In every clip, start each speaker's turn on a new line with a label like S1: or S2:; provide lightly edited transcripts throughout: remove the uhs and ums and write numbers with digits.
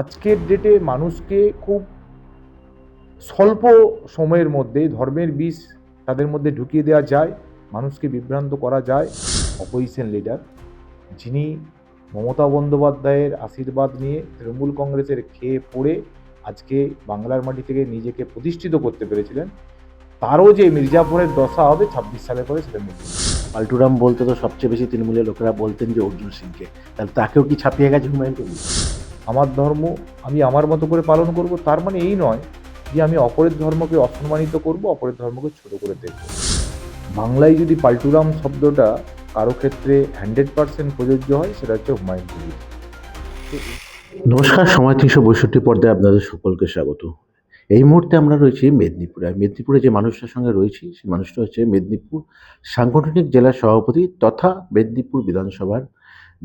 S1: আজকের ডেটে মানুষকে খুব স্বল্প সময়ের মধ্যে ধর্মের বিষ তাদের মধ্যে ঢুকিয়ে দেওয়া যায়, মানুষকে বিভ্রান্ত করা যায়। অপোজিশন লিডার যিনি মমতা বন্দ্যোপাধ্যায়ের আশীর্বাদ নিয়ে তৃণমূল কংগ্রেসের খেয়ে পড়ে আজকে বাংলার মাটি থেকে নিজেকে প্রতিষ্ঠিত করতে পেরেছিলেন, তারও যে মির্জাপুরের দশা হবে 26 সালে পরে সেটা নিশ্চিত।
S2: পাল্টুরাম বলতে তো সবচেয়ে বেশি তৃণমূলের লোকেরা বলতেন যে অর্জুন সিংকে, তাহলে তাকেও কি ছাপিয়ে গেছে হুমায়ুন কবির?
S1: আমার ধর্ম আমি আমার মতো করে পালন করব, তার মানে এই নয় যে আমি অপরের ধর্মকে অসম্মানিত করব, অপরের ধর্মকে ছোট করে দেখব। বাংলায় যদি পাল্টুরাম শব্দটা কারো ক্ষেত্রে 100% প্রযোজ্য হয়, সেটা হচ্ছে হুমায়ুন কবির।
S2: নমস্কার, সময় 362 পর্দায় আপনাদের সকলকে স্বাগত। এই মুহূর্তে আমরা রয়েছি মেদিনীপুরে। আর মেদিনীপুরে যে মানুষটার সঙ্গে রয়েছি সেই মানুষটা হচ্ছে মেদিনীপুর সাংগঠনিক জেলার সভাপতি তথা মেদিনীপুর বিধানসভার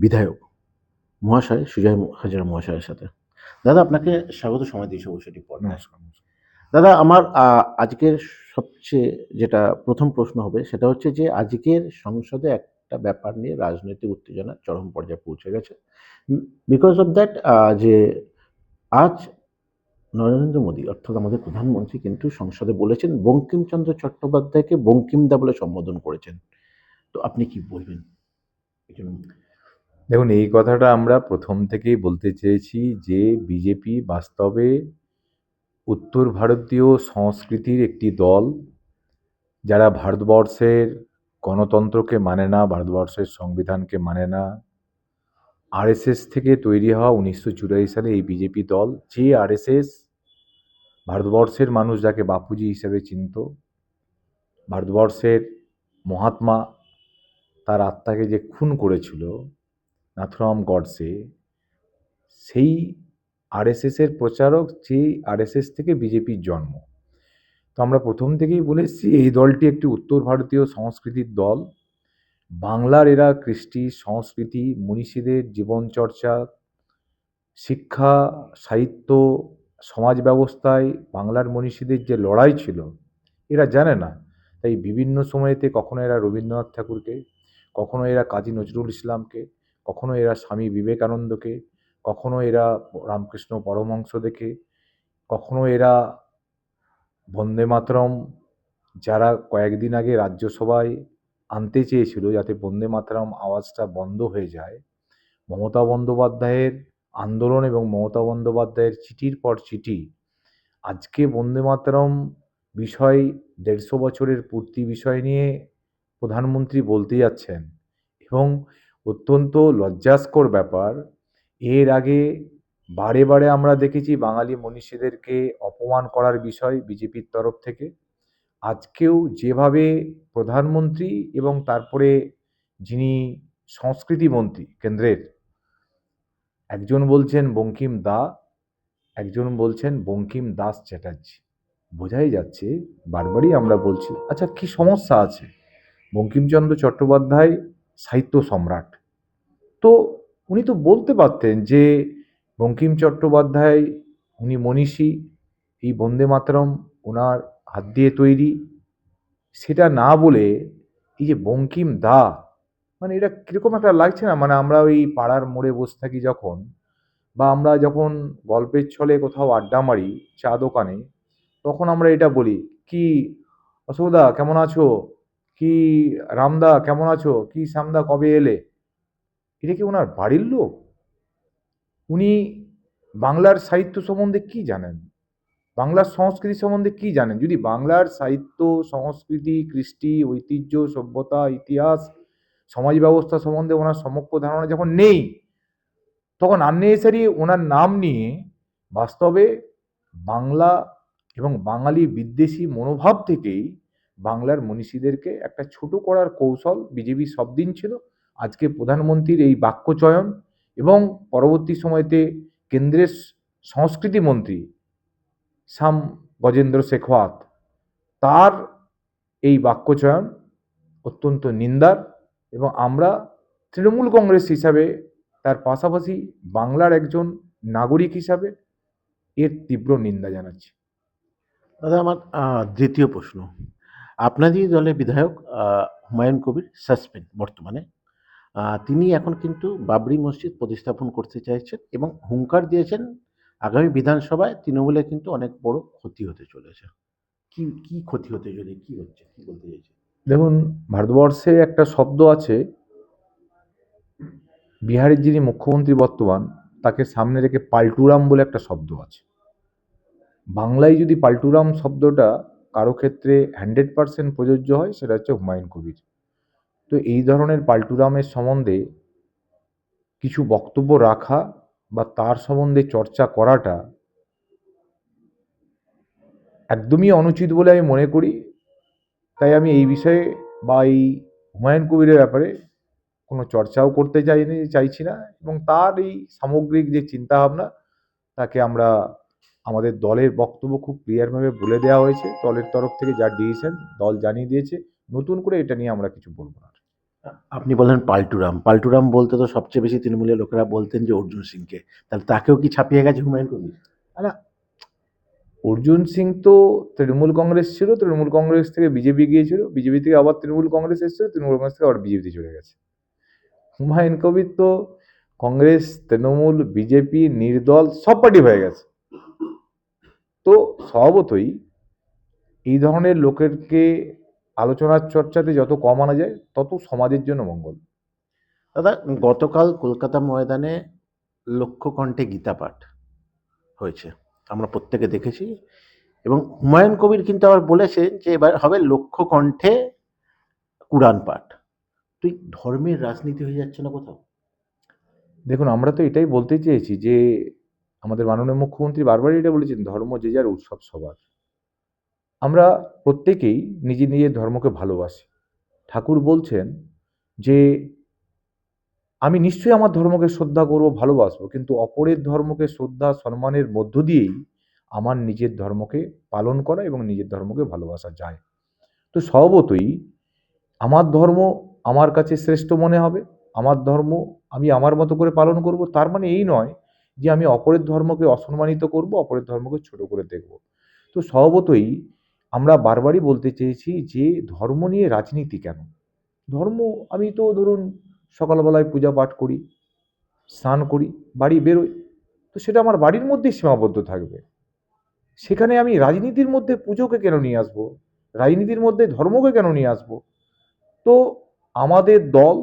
S2: বিধায়ক মহাশয় সুজয় হাজরা মহাশয়ের সাথে। দাদা, আপনাকে স্বাগত সময় 362 পর্দায়।
S1: নমস্কার।
S2: দাদা, আমার আজকের সবচেয়ে যেটা প্রথম প্রশ্ন হবে সেটা হচ্ছে যে আজকের সংসদে একটা ব্যাপার নিয়ে রাজনৈতিক উত্তেজনা চরম পর্যায়ে পৌঁছে গেছে। বিকজ অফ দ্যাট, যে আজ নরেন্দ্র মোদী অর্থাৎ আমাদের প্রধানমন্ত্রী কিন্তু সংসদে বলেছেন বঙ্কিমচন্দ্র চট্টোপাধ্যায়কে বঙ্কিমদা বলে সম্বোধন করেছেন। তো আপনি কি বলবেন?
S1: দেখুন, এই কথাটা আমরা প্রথম থেকেই বলতে চেয়েছি যে বিজেপি বাস্তবে উত্তর ভারতীয় সংস্কৃতির একটি দল, যারা ভারতবর্ষের গণতন্ত্রকে মানে না, ভারতবর্ষের সংবিধানকে মানে না। আরএসএস থেকে তৈরি হওয়া 1984 সালে এই বিজেপি দল, যে আরএসএস ভারতবর্ষের মানুষ যাকে বাপুজি হিসেবে চিনত, ভারতবর্ষের মহাত্মা তার আত্মাকে যে খুন করেছিল নাথুরাম গডসে, সেই আরএসএসের প্রচারক, যে আরএসএস থেকে বিজেপির জন্ম। তো আমরা প্রথম থেকেই বলে এসেছি এই দলটি একটি উত্তর ভারতীয় সংস্কৃতির দল। বাংলার এরা কৃষ্টি, সংস্কৃতি, মনীষীদের জীবনচর্চা, শিক্ষা, সাহিত্য, সমাজ ব্যবস্থায় বাংলার মনীষীদের যে লড়াই ছিল এরা জানে না। তাই বিভিন্ন সময়েতে কখনো এরা রবীন্দ্রনাথ ঠাকুরকে, কখনো এরা কাজী নজরুল ইসলামকে, কখনো এরা স্বামী বিবেকানন্দকে, কখনো এরা রামকৃষ্ণ পরমহংস দেখে, কখনো এরা বন্দে মাতরম, যারা কয়েকদিন আগে রাজ্যসভায় আনতে চেয়েছিল যাতে বন্দে মাতরম আওয়াজটা বন্ধ হয়ে যায়, মমতা বন্দ্যোপাধ্যায়ের আন্দোলন এবং মমতা বন্দ্যোপাধ্যায়ের চিঠির পর চিঠি আজকে বন্দে মাতরম বিষয় 150 বছরের পূর্তি বিষয় নিয়ে প্রধানমন্ত্রী বলতে যাচ্ছেন। এবং অত্যন্ত লজ্জাস্কর ব্যাপার, এর আগে বারে বারে আমরা দেখেছি বাঙালি মনীষীদেরকে অপমান করার বিষয় বিজেপির তরফ থেকে। আজকেও যেভাবে প্রধানমন্ত্রী এবং তারপরে যিনি সংস্কৃতি মন্ত্রী কেন্দ্রের, একজন বলছেন বঙ্কিম দা, একজন বলছেন বঙ্কিম দাস চ্যাটার্জি, বোঝাই যাচ্ছে বারবারই আমরা বলছি আচ্ছা কি সমস্যা আছে। বঙ্কিমচন্দ্র চট্টোপাধ্যায় সাহিত্য সম্রাট, তো উনি তো বলতে পারতেন যে বঙ্কিম চট্টোপাধ্যায় উনি মনীষী, এই বন্দে মাতরম ওনার হাত দিয়ে তৈরি। সেটা না বলে এই যে বঙ্কিম দা, মানে এটা কিরকম একটা লাগছে না? মানে আমরা ওই পাড়ার মোড়ে বসে থাকি যখন, বা আমরা যখন গল্পের ছলে কোথাও আড্ডা মারি চা দোকানে, তখন আমরা এটা বলি, কি অশোকদা কেমন আছো, কি রামদা কেমন আছো, কি শ্যামদা কবে এলে। এটা কি ওনার বাড়ির লোক? উনি বাংলার সাহিত্য সম্বন্ধে কি জানেন, বাংলার সংস্কৃতি সম্বন্ধে কি জানেন? যদি বাংলার সাহিত্য, সংস্কৃতি, কৃষ্টি, ঐতিহ্য, সভ্যতা, ইতিহাস, সমাজ ব্যবস্থা সম্বন্ধে ওনার সম্যক ধারণা যখন নেই, তখন আননেসারি ওনার নাম নিয়ে বাস্তবে বাংলা এবং বাঙালি বিদ্বেষী মনোভাব থেকেই বাংলার মনীষীদেরকে একটা ছোট করার কৌশল বিজেপি সব দিন ছিল। আজকে প্রধানমন্ত্রীর এই বাক্যচয়ন এবং পরবর্তী সময়তে কেন্দ্রের সংস্কৃতি মন্ত্রী শ্যাম গজেন্দ্র শেখাওয়াত, তার এই বাক্যচয়ন অত্যন্ত নিন্দার। এবং আমরা তৃণমূল কংগ্রেস হিসাবে, তার পাশাপাশি বাংলার একজন নাগরিক হিসাবে এর তীব্র নিন্দা জানাচ্ছি।
S2: দাদা, আমার দ্বিতীয় প্রশ্ন, আপনারই দলের বিধায়ক হুমায়ুন কবির সাসপেন্ড বর্তমানে। তিনি এখন কিন্তু বাবরি মসজিদ প্রতিস্থাপন করতে চাইছেন এবং হুঙ্কার দিয়েছেন আগামী বিধানসভায় তৃণমূলের কিন্তু অনেক বড় ক্ষতি হতে চলেছে। কি কি ক্ষতি হতে চলেছে, কি হচ্ছে, কি বলতে চাইছে?
S1: দেখুন, ভারতবর্ষে একটা শব্দ আছে, বিহারের যিনি মুখ্যমন্ত্রী বর্তমান, তাকে সামনে রেখে পাল্টুরাম বলে একটা শব্দ আছে। বাংলায় যদি পাল্টুরাম শব্দটা কারো ক্ষেত্রে 100% প্রযোজ্য হয়, সেটা হচ্ছে হুমায়ুন কবির। তো এই ধরনের পাল্টুরামের সম্বন্ধে কিছু বক্তব্য রাখা বা তার সম্বন্ধে চর্চা করাটা একদমই অনুচিত বলে আমি মনে করি। তাই আমি এই বিষয়ে বা এই হুমায়ুন কবিরের ব্যাপারে কোনো চর্চাও করতে চাইছি না, এবং তার এই সামগ্রিক যে চিন্তাভাবনা, তাকে আমরা আমাদের দলের বক্তব্য খুব ক্লিয়ারভাবে বলে দেওয়া হয়েছে। দলের তরফ থেকে যা ডিসিশন দল জানিয়ে দিয়েছে, নতুন করে এটা নিয়ে আমরা কিছু বলবো না।
S2: আপনি বললেন পাল্টুরাম। পাল্টুরাম বলতে তো সবচেয়ে বেশি তৃণমূলের লোকেরা বলতেন যে অর্জুন সিংকে। তাহলে তাকেও কি ছাপিয়ে গেছে হুমায়ুন কবির?
S1: না, অর্জুন সিং তো তৃণমূল কংগ্রেস ছিল, তৃণমূল কংগ্রেস থেকে বিজেপি গিয়েছিল, বিজেপি থেকে আবার তৃণমূল কংগ্রেস এসেছিল, তৃণমূল কংগ্রেস থেকে আবার বিজেপিতে চলে গেছে। হুমায়ুন কবির তো কংগ্রেস, তৃণমূল, বিজেপি, নির্দল সব পার্টি হয়ে গেছে। তো স্বভাবতই এই ধরনের লোকেরকে আলোচনার চর্চাতে যত কম আনা যায়, তত সমাজের জন্য মঙ্গল।
S2: দাদা, গতকাল কলকাতা ময়দানে লক্ষ্য কণ্ঠে গীতা পাঠ হয়েছে, আমরা প্রত্যেকে দেখেছি। এবং হুমায়ুন কবির কিন্তু আবার বলেছেন যে এবার হবে লক্ষ্য কণ্ঠে কুরআন পাঠ। তুই ধর্মের রাজনীতি হয়ে যাচ্ছে না কোথাও?
S1: দেখুন, আমরা তো এটাই বলতে চেয়েছি যে আমাদের মাননীয় মুখ্যমন্ত্রী বারবারই এটা বলেছেন, ধর্ম যে যার, উৎসব সবার। আমরা প্রত্যেকেই নিজের নিজের ধর্মকে ভালোবাসি। ঠাকুর বলছেন যে আমি নিশ্চয়ই আমার ধর্মকে শ্রদ্ধা করব, ভালোবাসবো, কিন্তু অপরের ধর্মকে শ্রদ্ধা সম্মানের মধ্য দিয়েই আমার নিজের ধর্মকে পালন করা এবং নিজের ধর্মকে ভালোবাসা যায়। তো স্বভাবতই আমার ধর্ম আমার কাছে শ্রেষ্ঠ মনে হবে, আমার ধর্ম আমি আমার মতো করে পালন করব। তার মানে এই নয় যে আমি অপরের ধর্মকে অসম্মানিত করব, অপরের ধর্মকে ছোট করে দেখব। তো স্বভাবতই আমরা বারবারই বলতে চেয়েছি যে ধর্ম নিয়ে রাজনীতি কেন? ধর্ম, আমি তো ধরুন সকালবেলায় পূজা পাঠ করি, স্নান করি, বাড়ি বেরোই, তো সেটা আমার বাড়ির মধ্যেই সীমাবদ্ধ থাকবে। সেখানে আমি রাজনীতির মধ্যে পুজোকে কেন নিয়ে আসবো? রাজনীতির মধ্যে ধর্মকে কেন নিয়ে আসবো? তো আমাদের দল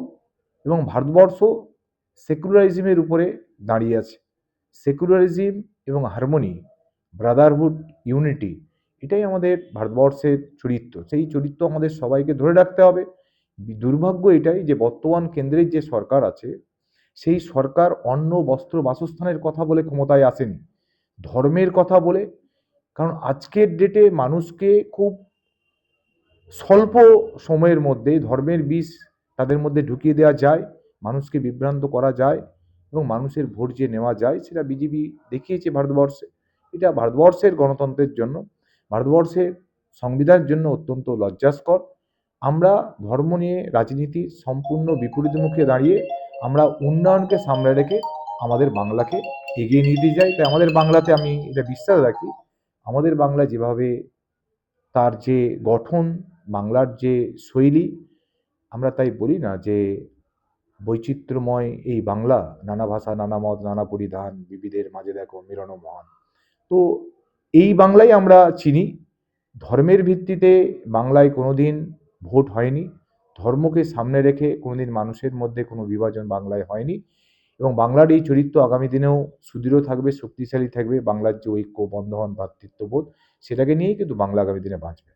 S1: এবং ভারতবর্ষ সেকুলারিজমের উপরে দাঁড়িয়ে আছে। সেকুলারিজম এবং হারমোনি, ব্রাদারহুড, ইউনিটি, এটাই আমাদের ভারতবর্ষের চরিত্র। সেই চরিত্র আমাদের সবাইকে ধরে রাখতে হবে। দুর্ভাগ্য এটাই যে বর্তমান কেন্দ্রের যে সরকার আছে, সেই সরকার অন্ন, বস্ত্র, বাসস্থানের কথা বলে ক্ষমতায় আসেনি, ধর্মের কথা বলে। কারণ আজকের ডেটে মানুষকে খুব স্বল্প সময়ের মধ্যে ধর্মের বিষ তাদের মধ্যে ঢুকিয়ে দেওয়া যায়, মানুষকে বিভ্রান্ত করা যায় এবং মানুষের ভোট যে নেওয়া যায়, সেটা বিজেপি দেখিয়েছে ভারতবর্ষে। এটা ভারতবর্ষের গণতন্ত্রের জন্য, ভারতবর্ষের সংবিধানের জন্য অত্যন্ত লজ্জাস্কর। আমরা ধর্ম নিয়ে রাজনীতি সম্পূর্ণ বিপরীতমুখে দাঁড়িয়ে আমরা উন্নয়নকে সামনে রেখে আমাদের বাংলাকে এগিয়ে নিয়ে দিয়ে যাই। তাই আমাদের বাংলাতে আমি এটা বিশ্বাস রাখি, আমাদের বাংলা যেভাবে তার যে গঠন, বাংলার যে শৈলী, আমরা তাই বলি না যে বৈচিত্র্যময় এই বাংলা, নানা ভাষা, নানা মত, নানা পরিধান, বিবিধের মাঝে দেখো মিলন মহান। তো এই বাংলাই আমরা চিনি। ধর্মের ভিত্তিতে বাংলায় কোনোদিন ভোট হয়নি, ধর্মকে সামনে রেখে কোনোদিন মানুষের মধ্যে কোনো বিভাজন বাংলায় হয়নি, এবং বাংলার এই চরিত্র আগামী দিনেও সুদৃঢ় থাকবে, শক্তিশালী থাকবে। বাংলার যে ঐক্য, বন্ধন, ভ্রাতৃত্ববোধ, সেটাকে নিয়েই কিন্তু বাংলা আগামী দিনে বাঁচবে।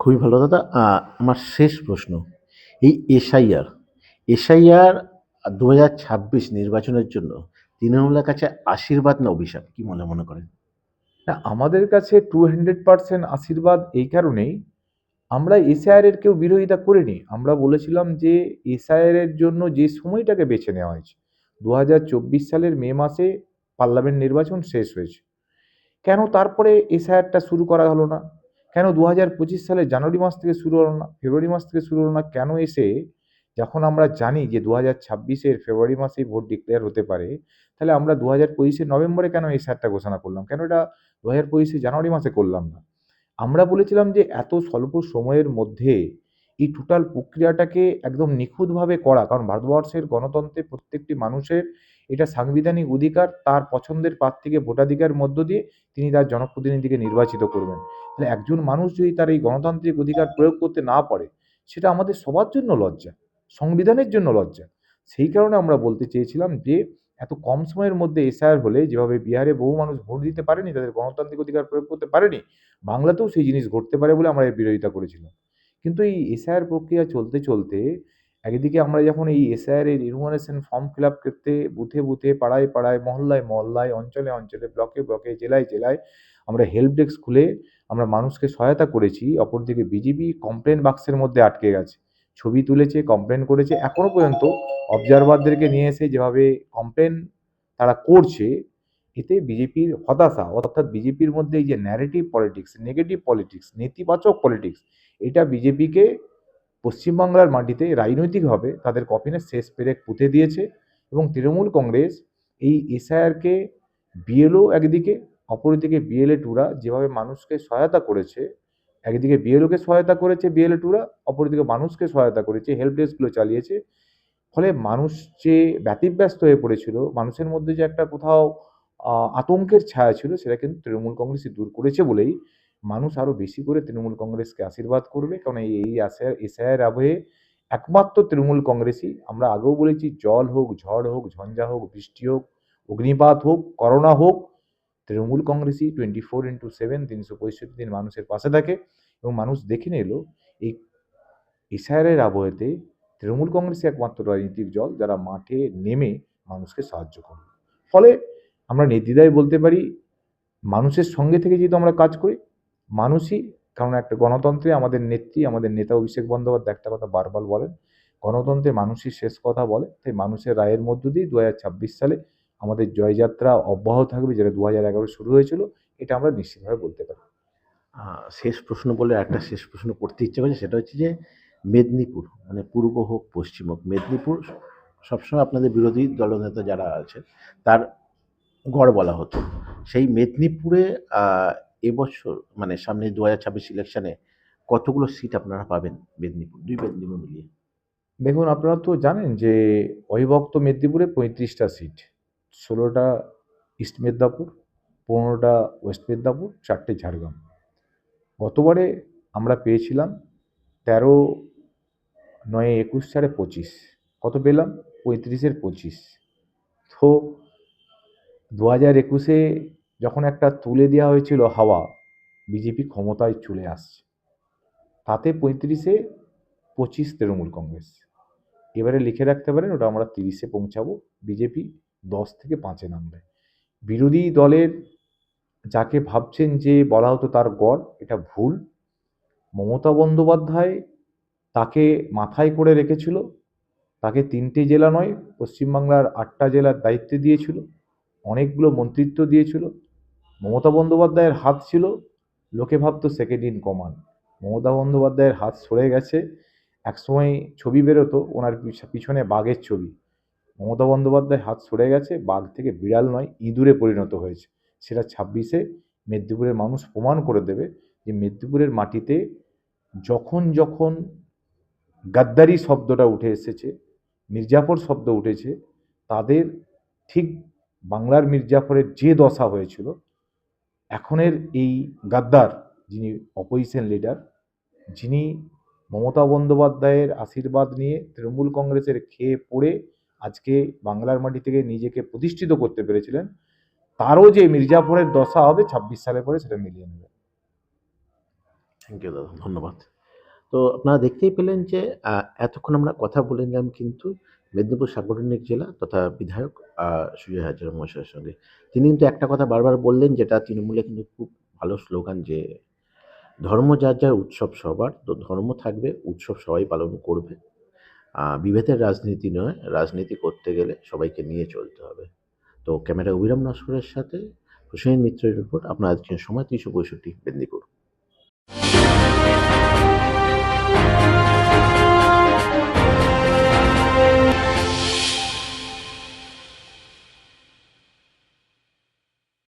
S2: খুবই ভালো দাদা। আমার শেষ প্রশ্ন, এই এসআইআর 2026 নির্বাচনের জন্য তৃণমূলের কাছে আশীর্বাদ না অভিশাপ, কি মনে করেন?
S1: না, আমাদের কাছে 200% আশীর্বাদ এই কারণেই, আমরা এসআইআর এর কেউ বিরোধিতা করিনি। আমরা বলেছিলাম যে এসআইআর এর জন্য যে সময়টাকে বেছে নেওয়া হয়েছে, 2024 সালের মে মাসে পার্লামেন্ট নির্বাচন শেষ হয়েছে, কেন তারপরে এসআইআরটা শুরু করা হলো না? কেন 2025 সালের জানুয়ারি মাস থেকে শুরু হলো না, ফেব্রুয়ারি মাস থেকে শুরু হলো না? কেন এসে, যখন আমরা জানি যে 2026-এর ফেব্রুয়ারি মাসেই ভোট ডিক্লেয়ার হতে পারে, তাহলে আমরা 2025-এর নভেম্বরে কেন এসআইআরটা ঘোষণা করলাম? কেন এটা 2025-এর জানুয়ারি মাসে করলাম না? আমরা বলেছিলাম যে এত স্বল্প সময়ের মধ্যে এই টোটাল প্রক্রিয়াটাকে একদম নিখুঁতভাবে করা, কারণ ভারতবর্ষের গণতন্ত্রে প্রত্যেকটি মানুষের এটা সাংবিধানিক অধিকার, তার পছন্দের প্রার্থীকে ভোটাধিকার মধ্য দিয়ে তিনি তার জনপ্রতিনিধিকে নির্বাচিত করবেন। তাহলে একজন মানুষ যদি তার এই গণতান্ত্রিক অধিকার প্রয়োগ করতে না পারে, সেটা আমাদের সবার জন্য লজ্জা, সংবিধানের জন্য লজ্জা। সেই কারণে আমরা বলতে চেয়েছিলাম যে এত কম সময়ের মধ্যে এসআইআর হলে যেভাবে বিহারে বহু মানুষ ভোট দিতে পারেনি, তাদের গণতান্ত্রিক অধিকার প্রয়োগ করতে পারেনি, বাংলাতেও সেই জিনিস ঘটতে পারে বলে আমরা এর বিরোধিতা করেছিলাম। কিন্তু এই এসআইআর প্রক্রিয়া চলতে চলতে একদিকে আমরা যখন এই এসআইআর এর ইনফরমেশন ফর্ম ফিল আপ করতে বুথে বুথে, পাড়ায় পাড়ায়, মহল্লায় মহল্লায়, অঞ্চলে অঞ্চলে, ব্লকে ব্লকে, জেলায় জেলায় আমরা হেল্প ডেস্ক খুলে আমরা মানুষকে সহায়তা করেছি, অপরদিকে বিজেপি কমপ্লেন বাক্সের মধ্যে আটকে গেছে, ছবি তুলেছে, কমপ্লেন করেছে। এখনো পর্যন্ত অবজারভারদেরকে নিয়ে এসে যেভাবে কমপ্লেন তারা করছে, এতে বিজেপির হতাশা, অর্থাৎ বিজেপির মধ্যে এই যে ন্যারেটিভ পলিটিক্স, নেগেটিভ পলিটিক্স, নেতিবাচক পলিটিক্স, এটা বিজেপিকে পশ্চিমবাংলার মাটিতে রাজনৈতিকভাবে তাদের কফিনের শেষ পেরেক পুঁতে দিয়েছে। এবং তৃণমূল কংগ্রেস এই এসআইআরকে, বিএলও একদিকে, অপরদিকে বিএলএ টুরা যেভাবে মানুষকে সহায়তা করেছে, একদিকে বিএলওকে সহায়তা করেছে বিএলএ টুরা, অপরদিকে মানুষকে সহায়তা করেছে, হেল্প ডেস্কগুলো চালিয়েছে। ফলে মানুষ যে ব্যতিব্যস্ত হয়ে পড়েছিল, মানুষের মধ্যে যে একটা কোথাও আতঙ্কের ছায়া ছিল, সেটা কিন্তু তৃণমূল কংগ্রেসই দূর করেছে বলেই মানুষ আরও বেশি করে তৃণমূল কংগ্রেসকে আশীর্বাদ করবে। কারণ এই এসআইআর আবহে একমাত্র তৃণমূল কংগ্রেসই, আমরা আগেও বলেছি, জল হোক, ঝড় হোক, ঝঞ্ঝা হোক, বৃষ্টি হোক, অগ্নিপাত হোক, করোনা হোক, তৃণমূল কংগ্রেসই 24x7 365 দিন মানুষের পাশে থাকে। এবং মানুষ দেখে নিল এই এসআইআরের আবহেতে তৃণমূল কংগ্রেসই একমাত্র রাজনৈতিক দল যারা মাঠে নেমে মানুষকে সাহায্য করবে। ফলে আমরা নির্দ্বিধায় বলতে পারি, মানুষের সঙ্গে থেকে যেহেতু আমরা কাজ করি, মানুষই, কারণ একটা গণতন্ত্রে আমাদের নেত্রী, আমাদের নেতা অভিষেক বন্দ্যোপাধ্যায় একটা কথা বারবার বলেন, গণতন্ত্রে মানুষই শেষ কথা বলে। তাই মানুষের রায়ের মধ্য দিয়ে 2026 সালে আমাদের জয়যাত্রা অব্যাহত থাকবে, যেটা 2011 শুরু হয়েছিল, এটা আমরা নিশ্চিতভাবে বলতে পারি।
S2: শেষ প্রশ্ন বলে একটা শেষ প্রশ্ন করতে ইচ্ছে করছে, সেটা হচ্ছে যে মেদিনীপুর, মানে পূর্ব হোক পশ্চিম হোক, মেদিনীপুর সবসময় আপনাদের বিরোধী দলনেতা যারা আছে তার গড় বলা হতো। সেই মেদিনীপুরে এবছর মানে সামনে 2026 ইলেকশনে কতগুলো সিট আপনারা পাবেন মেদিনীপুর, দুই মেদিনীপুর মিলিয়ে?
S1: দেখুন, আপনারা তো জানেন যে অবিভক্ত মেদিনীপুরে 35টা সিট, 16টা ইস্ট মেদিনীপুর, 15টা ওয়েস্ট মেদিনীপুর, 4টে ঝাড়গ্রাম। গতবারে আমরা পেয়েছিলাম 13, 9, 21, 4, 25। কত পেলাম? 35-এর 25। তো 2021-এ যখন একটা তুলে দেওয়া হয়েছিল হাওয়া, বিজেপি ক্ষমতায় চলে আসছে, তাতে 35-এ 25 তৃণমূল কংগ্রেস। এবারে লিখে রাখতে পারেন, ওটা আমরা 30-এ পৌঁছাবো, বিজেপি 10 থেকে 5-এ নামবে। বিরোধী দলের যাকে ভাবছেন যে বলা হতো তার গড়, এটা ভুল। মমতা বন্দ্যোপাধ্যায় তাকে মাথায় করে রেখেছিল, তাকে 3টে জেলা নয়, পশ্চিমবাংলার 8টা জেলার দায়িত্ব দিয়েছিল, অনেকগুলো মন্ত্রিত্ব দিয়েছিল। মমতা বন্দ্যোপাধ্যায়ের হাত ছিল, লোকে ভাবতো সেকেন্ড ইন কমান্ড। মমতা বন্দ্যোপাধ্যায়ের হাত সরে গেছে। একসময় ছবি বেরোতো ওনার পিছনে বাঘের ছবি, মমতা বন্দ্যোপাধ্যায় হাত সরে গেছে, বাঘ থেকে বিড়াল নয়, ইঁদুরে পরিণত হয়েছে। সেটা 26-এ মেদিনীপুরের মানুষ প্রমাণ করে দেবে যে মেদিনীপুরের মাটিতে যখন যখন গাদ্দারি শব্দটা উঠে এসেছে, মির্জাফর শব্দ উঠেছে, তাদের ঠিক বাংলার মির্জাফরের যে দশা হয়েছিল, এখনের এই গাদ্দার, যিনি অপোজিশন লিডার, যিনি মমতা বন্দ্যোপাধ্যায়ের আশীর্বাদ নিয়ে তৃণমূল কংগ্রেসের খেয়ে পড়ে আজকে বাংলার মাটি থেকে নিজেকে প্রতিষ্ঠিত করতে পেরেছিলেন, তারও যে মির্জাফরের দশা হবে 26 সালে পরে, সেটা মিলিয়ে নেবে।
S2: থ্যাংক ইউ দাদা, ধন্যবাদ। তো আপনারা দেখতেই পেলেন যে এতক্ষণ আমরা কথা বলে নিলাম কিন্তু মেদিনীপুর সাংগঠনিক জেলা তথা বিধায়ক সুজয় হাজরা মহাশয়ের সঙ্গে। তিনি কিন্তু একটা কথা বারবার বললেন, যেটা তৃণমূলে কিন্তু খুব ভালো স্লোগান, যে ধর্ম যার যার, উৎসব সবার। তো ধর্ম থাকবে, উৎসব সবাই পালন করবে, বিভেদের রাজনীতি নয়, রাজনীতি করতে গেলে সবাইকে নিয়ে চলতে হবে। তো ক্যামেরা অভিরাম নস্করের সাথে হুসেন মিত্রের রিপোর্ট, আপনার আজকের সময় 365 মেদিনীপুর।